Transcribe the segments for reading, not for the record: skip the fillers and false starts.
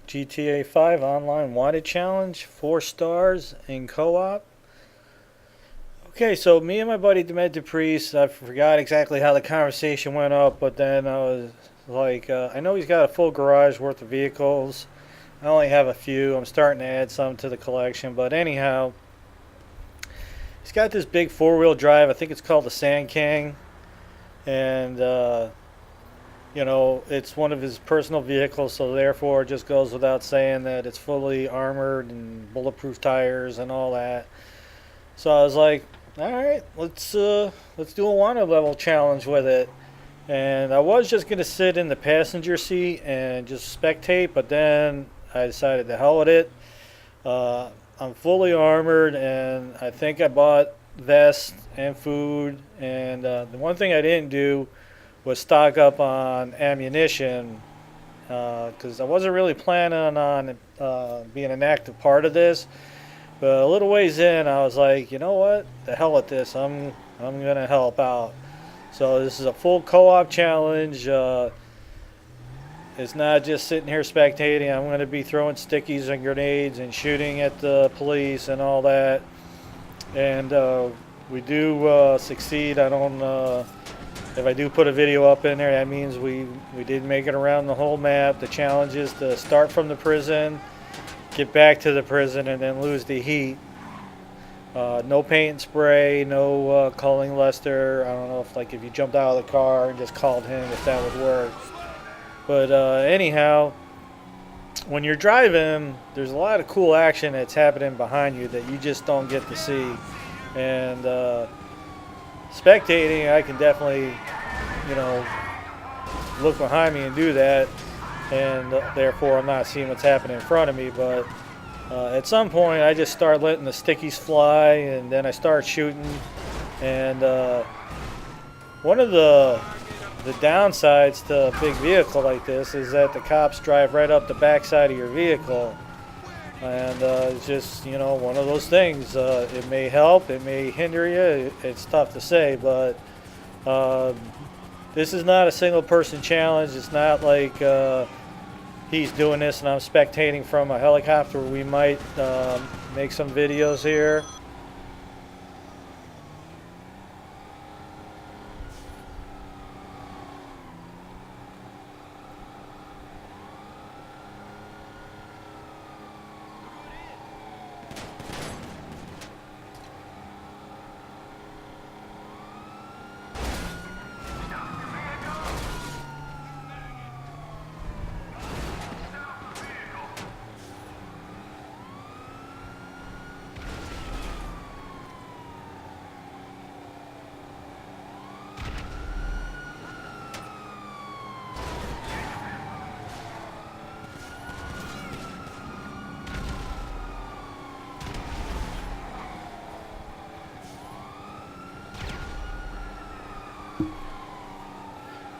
GTA 5 Online Wanted Challenge, 4 stars in co-op. Okay, so me and my buddy Demented Priest, I forgot exactly how the conversation went up, but then I was like, I know he's got a full garage worth of vehicles. I only have a few. I'm starting to add some to the collection, but anyhow, he's got this big four-wheel drive. I think it's called the Sand King, and it's one of his personal vehicles, so therefore it just goes without saying that it's fully armored and bulletproof tires and all that. So I was like, all right, let's do a wanted level challenge with it. And I was just gonna sit in the passenger seat and just spectate, but then I decided to hell with it. I'm fully armored, and I think I bought vest and food. And the one thing I didn't do was stock up on ammunition because I wasn't really planning on being an active part of this. But a little ways in, I was like, you know what? The hell with this. I'm gonna help out. So this is a full co-op challenge. It's not just sitting here spectating. I'm gonna be throwing stickies and grenades and shooting at the police and all that. And we do succeed. I don't. If I do put a video up in there, that means we did make it around the whole map. The challenge is to start from the prison, get back to the prison, and then lose the heat. No paint and spray, no calling Lester. I don't know if you jumped out of the car and just called him, if that would work. But anyhow, when you're driving, there's a lot of cool action that's happening behind you that you just don't get to see. And spectating, I can definitely, look behind me and do that, and therefore I'm not seeing what's happening in front of me. But at some point, I just start letting the stickies fly, and then I start shooting. And one of the downsides to a big vehicle like this is that the cops drive right up the backside of your vehicle. And it's just, one of those things. It may help, it may hinder you. It's tough to say, but this is not a single person challenge. It's not like he's doing this and I'm spectating from a helicopter. We might make some videos here.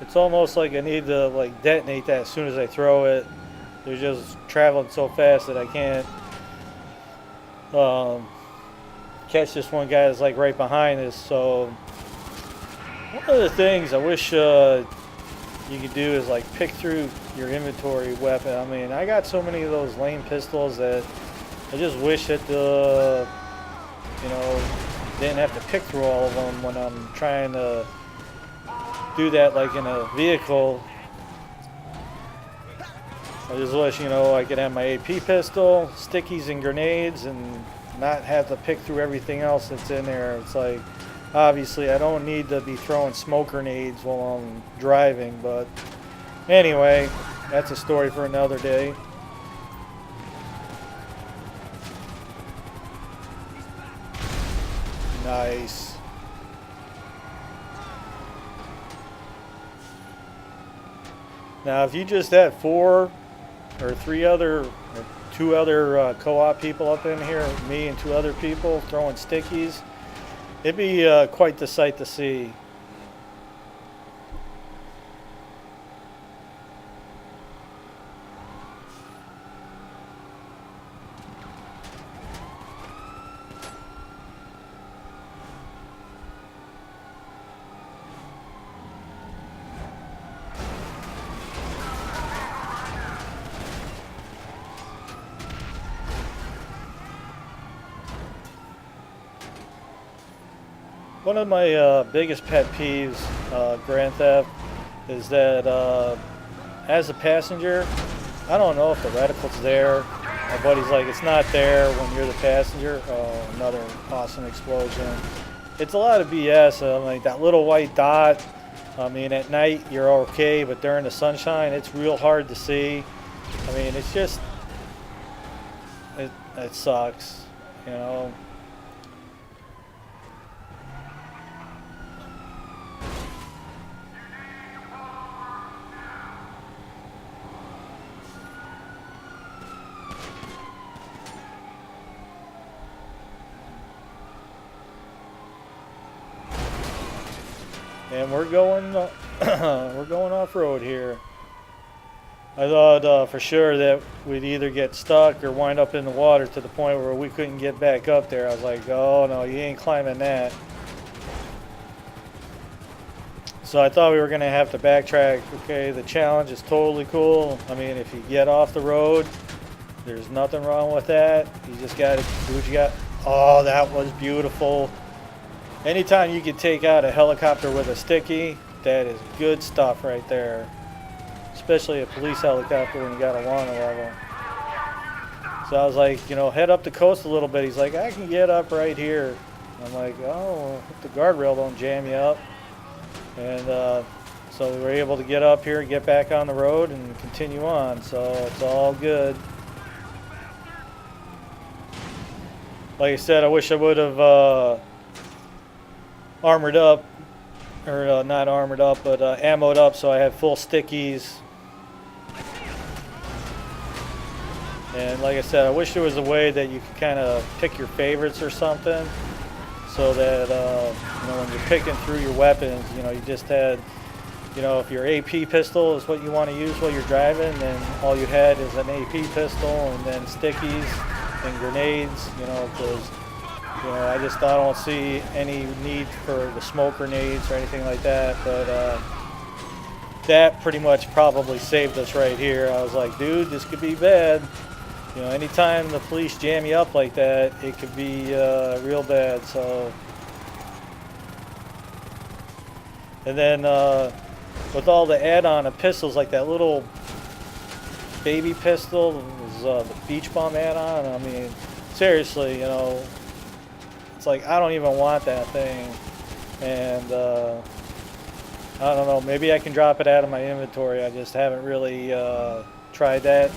It's almost like I need to detonate that as soon as I throw it. They're just traveling so fast that I can't catch this one guy that's right behind us. So one of the things I wish you could do is pick through your inventory weapon. I mean, I got so many of those lame pistols that I just wish that didn't have to pick through all of them when I'm trying to do that in a vehicle. I just wish I could have my AP pistol, stickies and grenades, and not have to pick through everything else that's in there. It's obviously I don't need to be throwing smoke grenades while I'm driving, but anyway, that's a story for another day. Nice. Now, if you just had 4 or 3 other, or 2 other co-op people up in here, me and 2 other people throwing stickies, it'd be quite the sight to see. One of my biggest pet peeves, Grand Theft, is that as a passenger, I don't know if the reticle's there. My buddy's like, it's not there when you're the passenger. Oh, another awesome explosion. It's a lot of BS. Like that little white dot. I mean, at night you're okay, but during the sunshine, it's real hard to see. I mean, it's just, it sucks, you know. And we're going, we're going off road here. I thought for sure that we'd either get stuck or wind up in the water to the point where we couldn't get back up there. I was like, oh no, you ain't climbing that. So I thought we were going to have to backtrack. Okay, the challenge is totally cool. I mean, if you get off the road, there's nothing wrong with that. You just got to do what you got. Oh, that was beautiful. Anytime you can take out a helicopter with a sticky, that is good stuff right there. Especially a police helicopter when you got a water level. So I was like, you know, head up the coast a little bit. He's like, I can get up right here. I'm like, oh, hope the guardrail don't jam you up. And so we were able to get up here, get back on the road, and continue on. So it's all good. Like I said, I wish I would have armored up, or not armored up, but ammoed up, so I had full stickies. And like I said, I wish there was a way that you could kind of pick your favorites or something, so that you know, when you're picking through your weapons, you know, you just had, you know, if your AP pistol is what you want to use while you're driving, then all you had is an AP pistol and then stickies and grenades, you know, because, you know, I don't see any need for the smoke grenades or anything like that, but that pretty much probably saved us right here. I was like, dude, this could be bad. You know, anytime the police jam you up like that, it could be real bad. So, and then with all the add-on of pistols, like that little baby pistol was the Beach Bum add-on. I mean, seriously, you know, it's like I don't even want that thing, and I don't know. Maybe I can drop it out of my inventory. I just haven't really tried that.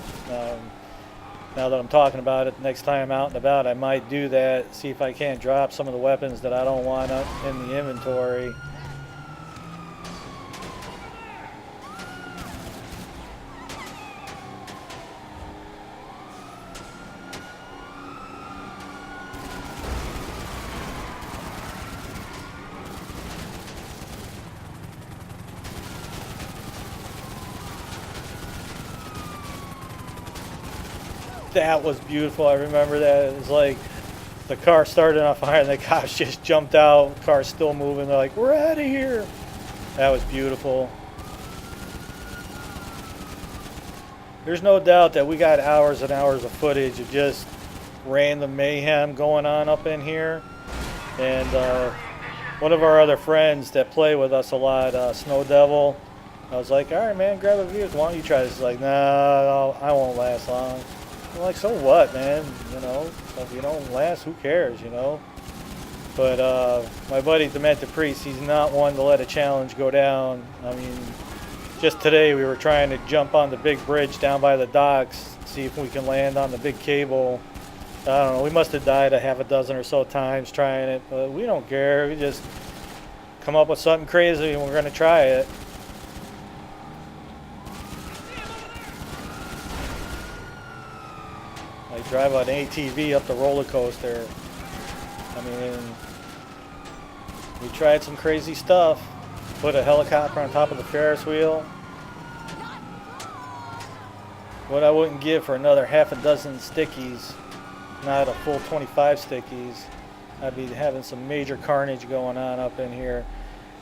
Now that I'm talking about it, next time I'm out and about, I might do that. See if I can't drop some of the weapons that I don't want in the inventory. That was beautiful. I remember that. It was like the car started on fire and the cops just jumped out. The car's still moving. They're like, we're out of here. That was beautiful. There's no doubt that we got hours and hours of footage of just random mayhem going on up in here. And one of our other friends that play with us a lot, Snow Devil, I was like, all right, man, grab a beer. Why don't you try this? He's like, nah, I won't last long. I'm like, so what, man? You know, if you don't last, who cares, you know? But my buddy Demented Priest, he's not one to let a challenge go down. I mean, just today we were trying to jump on the big bridge down by the docks, see if we can land on the big cable. I don't know, we must have died a half a dozen or so times trying it, but we don't care. We just come up with something crazy and we're going to try it. Like drive an ATV up the roller coaster. I mean, we tried some crazy stuff. Put a helicopter on top of the Ferris wheel. What I wouldn't give for another half a dozen stickies, not a full 25 stickies. I'd be having some major carnage going on up in here.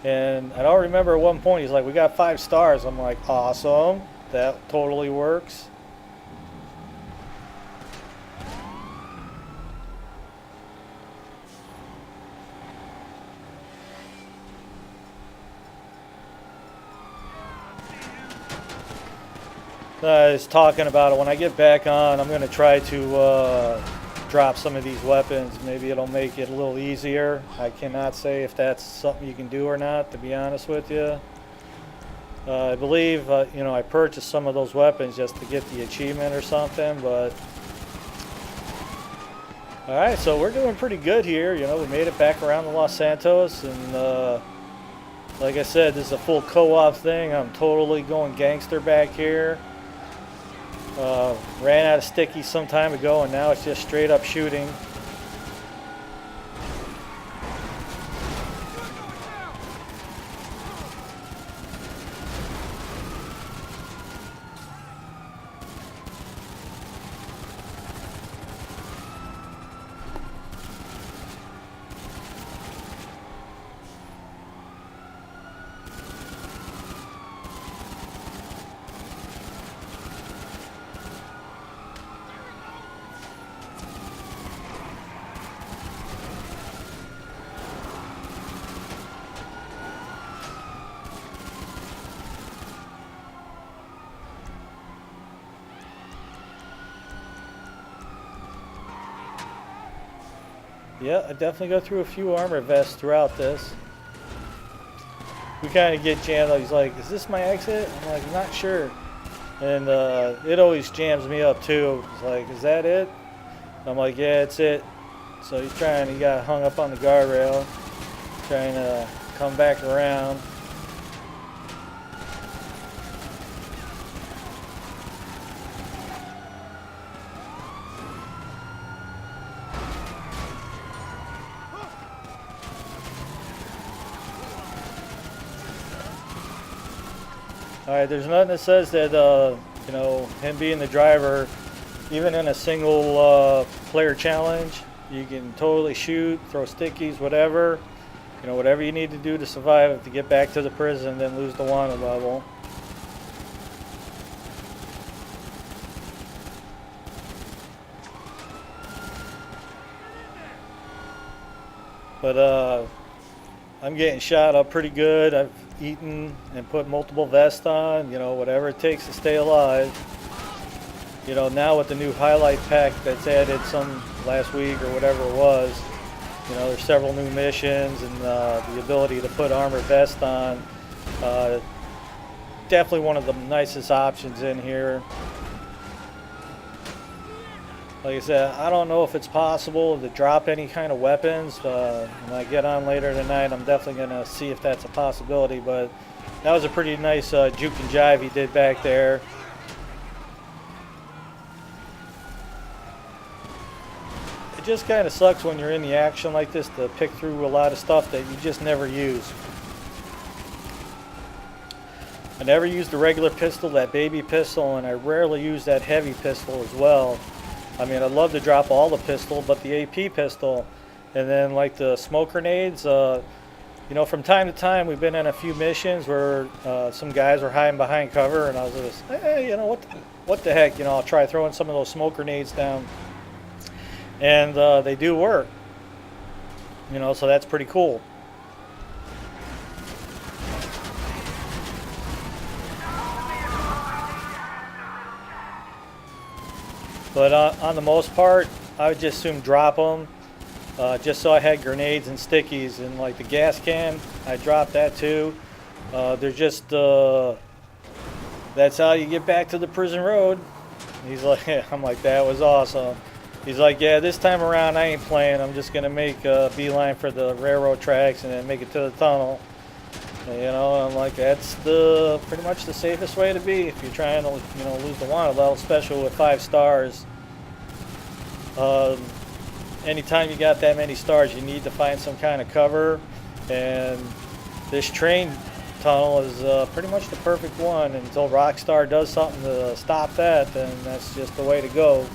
And I don't remember at one point he's like, we got 5 stars. I'm like, awesome. That totally works. I was talking about it. When I get back on, I'm going to try to drop some of these weapons. Maybe it'll make it a little easier. I cannot say if that's something you can do or not, to be honest with you. I believe, I purchased some of those weapons just to get the achievement or something, but... Alright, so we're doing pretty good here. We made it back around to Los Santos, and like I said, this is a full co-op thing. I'm totally going gangster back here. Ran out of stickies some time ago, and now it's just straight up shooting. Yeah, I definitely go through a few armor vests throughout this. We kind of get jammed. He's like, is this my exit? I'm like, I'm not sure. And it always jams me up too. He's like, is that it? I'm like, yeah, it's it. So he got hung up on the guardrail, trying to come back around. Alright, there's nothing that says that, him being the driver, even in a single player challenge, you can totally shoot, throw stickies, whatever. Whatever you need to do to survive to get back to the prison, then lose the wanted level. But I'm getting shot up pretty good. I've eaten and put multiple vests on, whatever it takes to stay alive. Now with the new highlight pack that's added some last week or whatever it was, there's several new missions and the ability to put armor vest on. Definitely one of the nicest options in here. Like I said, I don't know if it's possible to drop any kind of weapons. When I get on later tonight, I'm definitely going to see if that's a possibility. But that was a pretty nice juke and jive he did back there. It just kind of sucks when you're in the action like this to pick through a lot of stuff that you just never use. I never use the regular pistol, that baby pistol, and I rarely use that heavy pistol as well. I mean, I'd love to drop all the pistol, but the AP pistol, and then like the smoke grenades, from time to time we've been in a few missions where some guys were hiding behind cover, and I was just, hey, what the heck, I'll try throwing some of those smoke grenades down, and they do work, so that's pretty cool. But on the most part, I would just assume drop them, just so I had grenades and stickies. And like the gas can, I dropped that too. They're just, that's how you get back to the prison road. He's like, I'm like, that was awesome. He's like, yeah, this time around I ain't playing. I'm just going to make a beeline for the railroad tracks and then make it to the tunnel. And, I'm like, that's pretty much the safest way to be if you're trying to, lose the wanted level, especially with 5 stars. Anytime you got that many stars, you need to find some kind of cover, and this train tunnel is pretty much the perfect one. Until Rockstar does something to stop that, then that's just the way to go.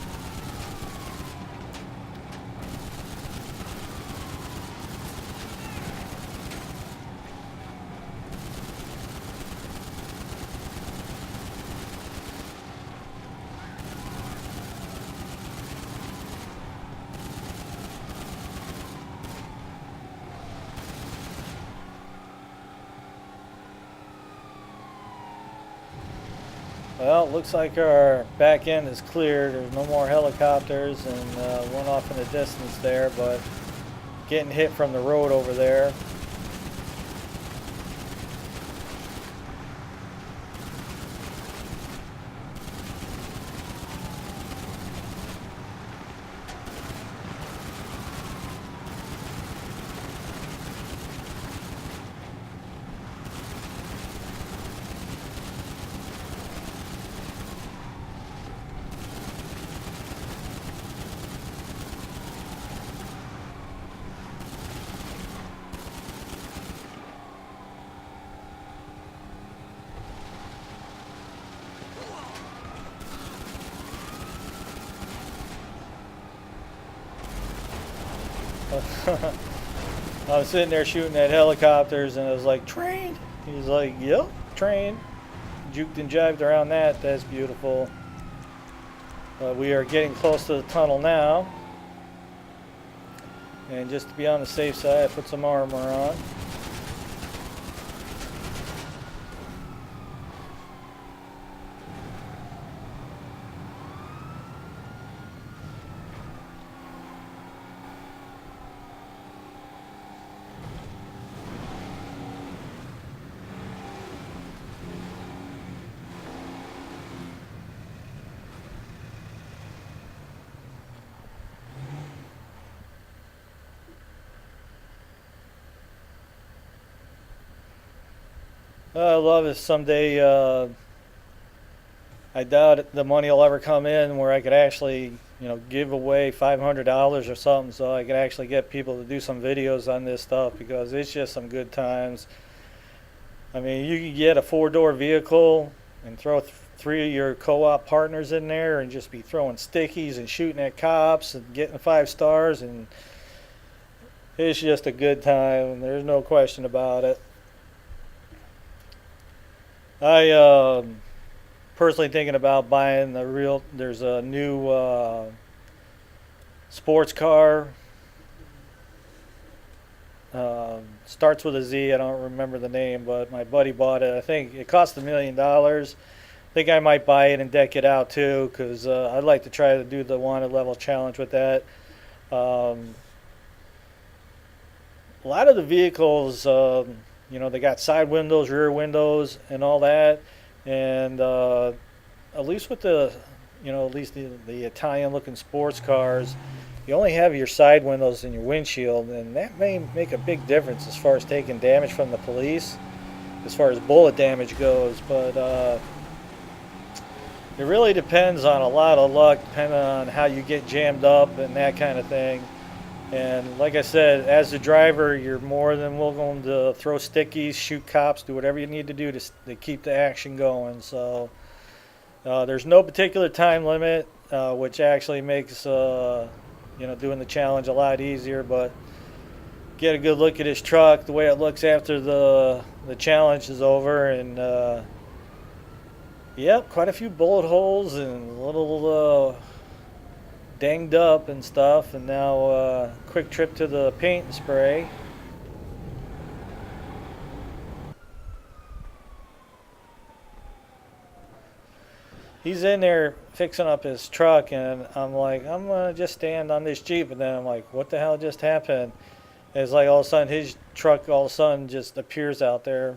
Well, looks like our back end is clear. There's no more helicopters, and one off in the distance there, but getting hit from the road over there. I was sitting there shooting at helicopters, and I was like, train? He's like, yep, train. Juked and jived around that. That's beautiful. We are getting close to the tunnel now. And just to be on the safe side, I put some armor on. I love it. Someday, I doubt the money will ever come in where I could actually, give away $500 or something, so I could actually get people to do some videos on this stuff, because it's just some good times. I mean, you can get a 4-door vehicle and throw three of your co-op partners in there and just be throwing stickies and shooting at cops and getting 5 stars, and it's just a good time. There's no question about it. I personally thinking about buying there's a new sports car. Starts with a Z. I don't remember the name, but my buddy bought it. I think it cost $1 million. I think I might buy it and deck it out too, because I'd like to try to do the wanted level challenge with that. A lot of the vehicles, they got side windows, rear windows, and all that. And at least with the Italian-looking sports cars, you only have your side windows and your windshield, and that may make a big difference as far as taking damage from the police, as far as bullet damage goes. But it really depends on a lot of luck, depending on how you get jammed up and that kind of thing. And like I said, as the driver, you're more than welcome to throw stickies, shoot cops, do whatever you need to do to keep the action going. So there's no particular time limit, which actually makes doing the challenge a lot easier. But get a good look at his truck, the way it looks after the challenge is over, and yep, quite a few bullet holes and a little dinged up and stuff. And now quick trip to the paint and spray. He's in there fixing up his truck, and I'm like, I'm gonna just stand on this Jeep, and then I'm like, what the hell just happened? And it's like all of a sudden his truck all of a sudden just appears out there.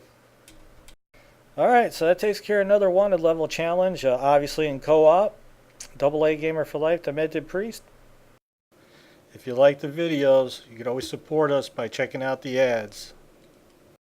Alright, so that takes care of another wanted level challenge, obviously in co-op. AA Gamer for Life, Demented Priest. If you like the videos, you can always support us by checking out the ads.